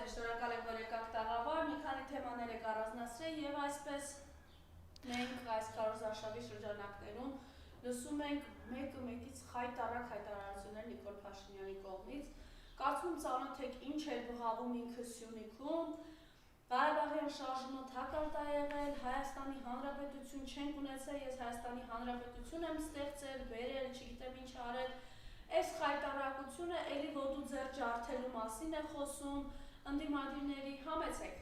Հարցեր, շնորհակալ եմ, որ եկաք տաղավար, մի քանի թեմաներ եք առանձնացրել եւ այսպես մենք այս քարոզարշավի շրջանակներում լսում ենք մեկը մեկից խայտառակ հայտարարություններ Նիկոլ Փաշինյանի կողմից։ Կարծում ծանոթ եք ինչ էր բղավում ինքը Սյունիքում, Ղարաբաղյան շարժումը թակարդ է եղել, Հայաստանի Հանրապետություն չենք ունեցել, ես Հայաստանի Հանրապետություն եմ ստեղծել, բերել, չգիտեմ ինչ արել։ Այս խայտարակությունը էլի ոտու ձեռ ջարդելու մասին է խոսում, ընդդիմադիրների համեցեք։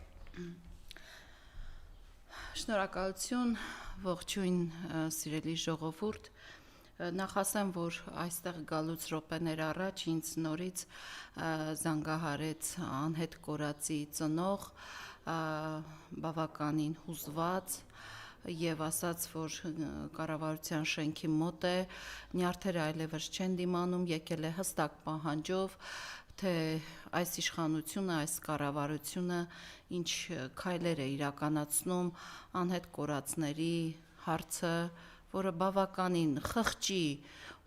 Շնորհակալություն, ողջույն սիրելի ժողովուրդ, նախ ասեմ, որ այստեղ գալուց րոպեներ առաջ ինձ նորից զանգահարեց անհետ կորածի ծնող, բավականին հուզված եւ ասաց, որ կառավարության շենքի մոտ է, նյարդերը այլևս չեն դիմանում, եկել է հստակ պահանջով, թե այս իշխանությունը, այս կառավարությունը ինչ քայլեր է իրականացնում անհետ կորածների հարցը, որը բավականին խղճի,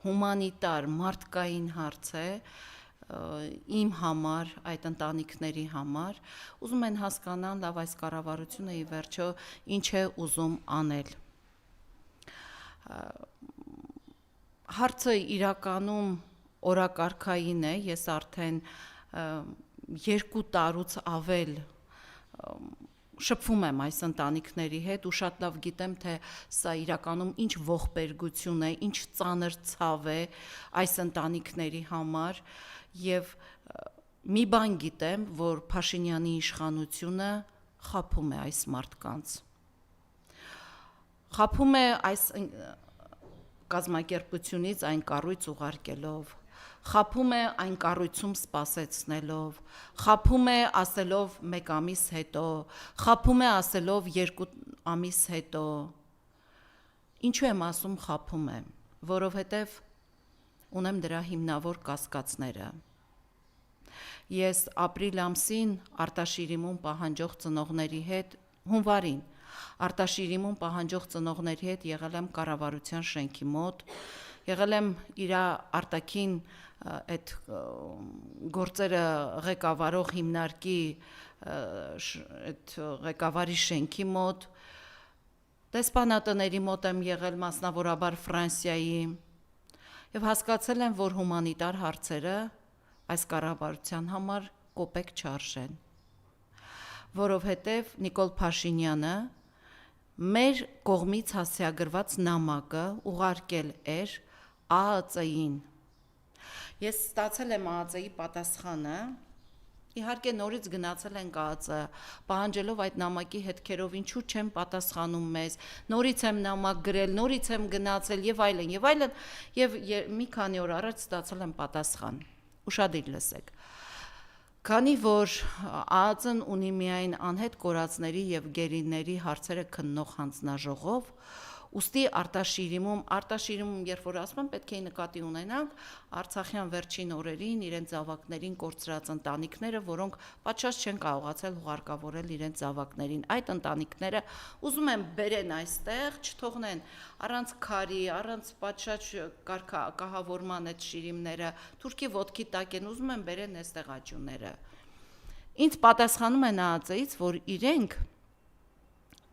հումանիտար, մարդկային հարց է, իմ համար, այդ ընտանիքների համար, ուզում են հասկանալ լավ այս կառավարությունը ի վերջո ինչ է ուզում անել։ Հարցը իրականում օրակարգային է, ես արդեն 2 տարուց ավել շփվում եմ այս ընտանիքների հետ ու շատ լավ գիտեմ, թե սա իրականում ինչ ողբերգություն է, ինչ ծանր ցավ է այս ընտանիքների համար եւ մի բան գիտեմ, որ Փաշինյանի իշխանությունը խաբում է այս մարդկանց։ Խաբում է այս կազմակերպությունից այն կառույց ուղարկելով, խաբում է այն կառույցում սպասեցնելով, խաբում է ասելով 1 ամիս հետո, խաբում է ասելով 2 ամիս հետո։ Ինչու եմ ասում խաբում է, որովհետև ունեմ դրա հիմնավոր կասկածները։ Ես ապրիլ ամսին Արտաշիրիմում պահանջող ծնողների հետ, հունվարին Արտաշիրիմում պահանջող ծնողների հետ եղել եմ կառավարության շենքի մոտ, եղել եմ իր արտաքին այդ գործերը ղեկավարող հիմնարկի այդ ղեկավարի շենքի մոտ, դեսպանատների մոտ եմ եղել մասնավորաբար Ֆրանսիայի եւ հասկացել եմ, որ հումանիտար հարցերը այս կառավարության համար կոպեկ չարժեն, որովհետև Նիկոլ Փաշինյանը մեր կողմից հասցեագրված նամակը ուղարկել էր ԱԱԾ-ին։ Ես ստացել եմ ԱԱԾ-ի պատասխանը, իհարկե նորից գնացել ենք ԱԱԾ, պահանջելով այդ նամակի հետքերով ինչու չեն պատասխանում մեզ, նորից եմ նամակ գրել, նորից եմ գնացել եւ այլն, եւ մի քանի օր առաջ ստացել եմ պատասխան։ Ուշադիր լսեք։ Քանի որ ԱԱԾ-ն ունի միայն անհետ կորածների եւ գերիների հարցերը քննող հանձնաժողով, ուստի Արտաշիրիմում, երբ որ ասում եմ, պետք է նկատի ունենանք Արցախյան վերջին օրերին իրենց զավակներին կորցրած ընտանիքները, որոնք պատշաճ չեն կարողացել հուղարկավորել իրենց զավակներին։ Այդ ընտանիքները ուզում են բերեն այստեղ, չթողնեն առանց քարի, առանց պատշաճ կահավորման այդ շիրիմները, թուրքի ոտքի տակ են, ուզում են բերեն այստեղ աջունները։ Ինձ պատասխանում են ԱԱԾ-ից, որ իրենք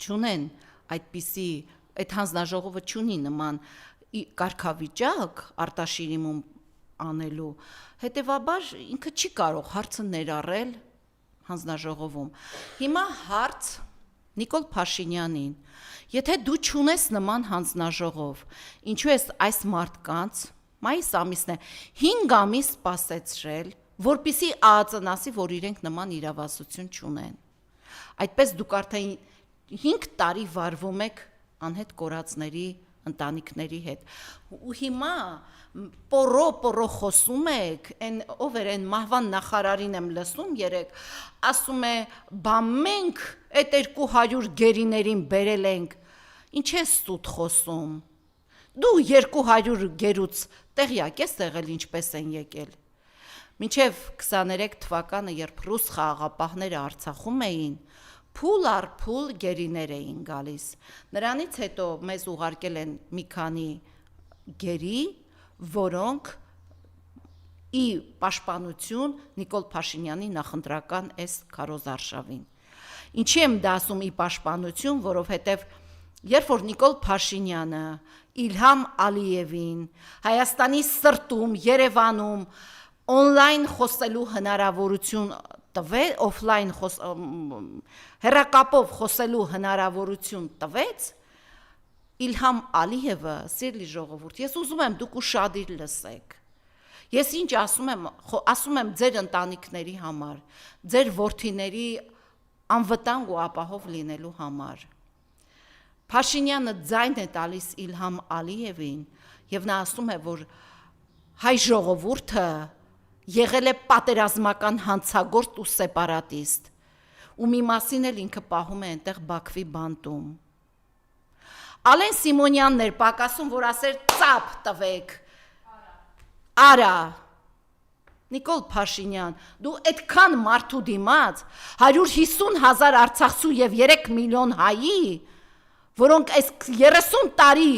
չունեն այդպիսի այդ հանձնաժողովը չունի նման կարգավիճակ Արտաշիրիմում անելու, հետևաբար ինքը չի կարող հարցը ներառել հանձնաժողովում։ Հիմա հարց Նիկոլ Փաշինյանին, եթե դու չունես նման հանձնաժողով, ինչու ես այս մարդկանց մայիս ամիսն է 5 ամիս սպասեցրել, որպեսզի ԱԱԾ-ն ասի, որ իրենք նման իրավասություն չունեն։ Այդպես դուք արդեն 5 տարի վարվում եք անհետ կորածների ընտանիքների հետ։ Ու հիմա պորո խոսում եք, ով էր այն մահվան նախարարին եմ լսում երեք, ասում է, բա մենք այդ 200 գերիներին բերել ենք, ինչ է ստուտ խոսում։ Դու 200 գերուց տեղյակ ես եղել ինչպես են եկել։ Մինչև 23 թվականը, երբ ռուս խաղաղապահները Արցախում էին, փուլ առ փուլ գերիներ էին գալիս։ Նրանից հետո մեզ ուղարկել են մի քանի գերի, որոնք ի պաշտպանություն Նիկոլ Փաշինյանի նախընտրական այս քարոզարշավին։ Ինչի եմ դա ասում ի պաշտպանություն, որովհետև երբ որ Նիկոլ Փաշինյանը Իլհամ Ալիևին Հայաստանի սրտում, Երևանում on-line խոսելու հնարավորություն տվեց, օֆլայն հեռակապով խոսելու հնարավորություն տվեց, Իլհամ Ալիևը, սիրելի ժողովուրդ, ես ուզում եմ դուք ուշադիր լսեք։ Ես ինչ ասում եմ ձեր ընտանիքների համար, ձեր որդիների անվտանգ ու ապահով լինելու համար։ Փաշինյանը ձայն է տալիս Իլհամ Ալիևին եւ նա ասում է, որ հայ ժողովուրդը եղել է պատերազմական հանցագործ ու սեպարատիստ, ու մի մասին էլ ինքը պահում է այնտեղ Բաքվի բանտում։ Ալեն Սիմոնյանն էր պակասում, որ ասեր ծափ տվեք։ Արա, Նիկոլ Փաշինյան, դու այդքան մարդու դիմաց 150,000 արցախցու եւ 3 միլիոն հայի, որոնք այս 30 տարի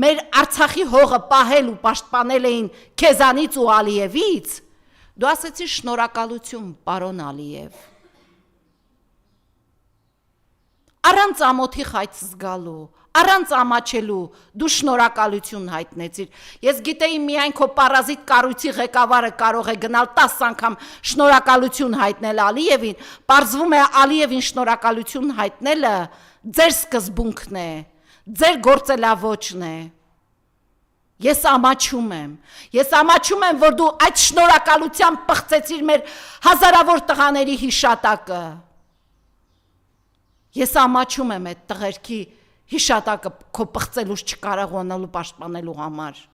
մեր Արցախի հողը պահել ու պաշտպանել էին քեզանից ու Ալիևից, դու ասեցի շնորհակալություն, պարոն Ալիև։ Առանց ամոթի խայծ զգալու, առանց ամաչելու դու շնորհակալություն հայտնեցիր։ Ես գիտեի միայն քո պարազիտ կառույցի ղեկավարը կարող է գնալ 10 անգամ շնորհակալություն հայտնել Ալիևին, պարզվում է Ալիևին շնորհակալություն հայտնելը ձեր սկզբունքն է, ձեր գործելավոճն է։ Ես ամաչում եմ, որ դու այդ շնորհակալությամբ պղծեցիր մեր հազարավոր տղաների հիշատակը։ Ես ամաչում եմ այդ տղերքի հիշատակը քո պղծելուց չկարողանալու պաշտպանելու համար։